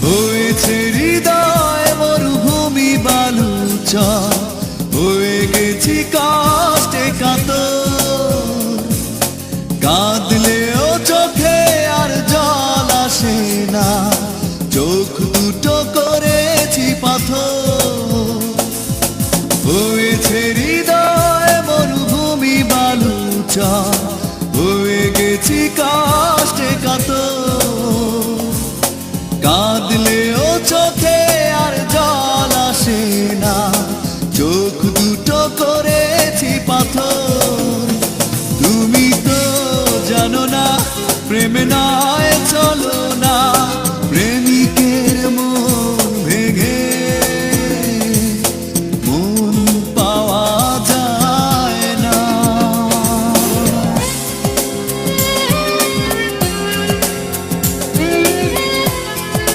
হয়েছে হৃদয় মরুভূমি বালুচর, হয়ে গেছি কষ্টে কাতর। কাঁদলেও চোখে আর জল আসে না, চোখ দুটো করেছি পাথর। হয়েছে হৃদয় মরুভূমি বালুচর, হয়ে গেছি কষ্টে কাতর। কাঁদলেও চোখে আর জল আসে না, চোখ দুটো করেছি পাথর। তুমি তো জানো না প্রেমে নয়